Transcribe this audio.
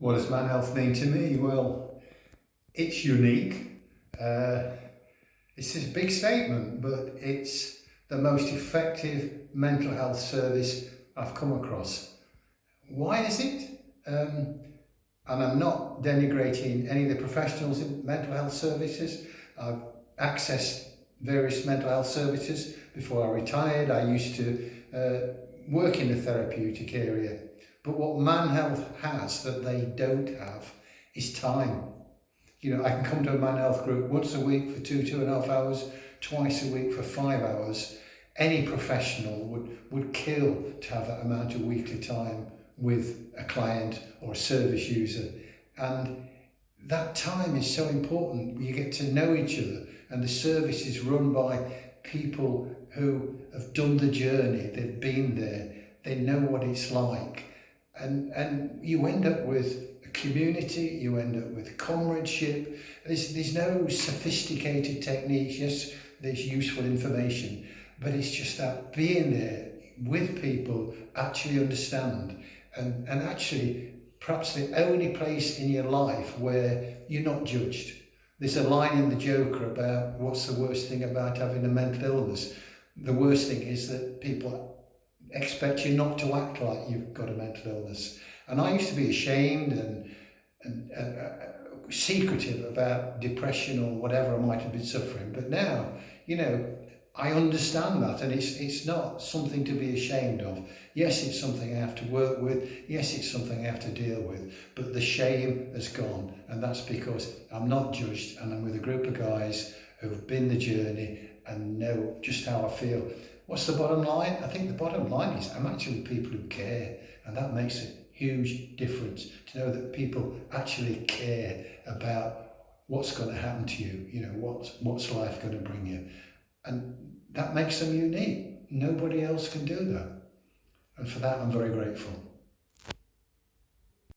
What does man health mean to me? Well, it's unique. It's a big statement, but it's the most effective mental health service I've come across. Why is it? And I'm not denigrating any of the professionals in mental health services. I've accessed various mental health services before I retired. I used to work in the therapeutic area. But what Man Health has that they don't have is time. You know, I can come to a Man Health group once a week for 2.5 hours, twice a week for 5 hours. Any professional would kill to have that amount of weekly time with a client or a service user. And that time is so important. You get to know each other, and the service is run by people who have done the journey, they've been there, they know what it's like. And you end up with a community, you end up with comradeship. There's no sophisticated techniques. Yes, there's useful information, but it's just that being there with people, actually understand, and actually perhaps the only place in your life where you're not judged. There's a line in The Joker about what's the worst thing about having a mental illness. The worst thing is that people expect you not to act like you've got a mental illness. And I used to be ashamed and secretive about depression or whatever I might have been suffering. But now, you know, I understand that, and it's not something to be ashamed of. Yes, it's something I have to work with. Yes, it's something I have to deal with. But the shame has gone, and that's because I'm not judged, and I'm with a group of guys who've been the journey and know just how I feel. What's the bottom line? I think the bottom line is I'm actually with people who care, and that makes a huge difference to know that people actually care about what's going to happen to you. You know, what's life going to bring you, and that makes them unique. Nobody else can do that, and for that I'm very grateful.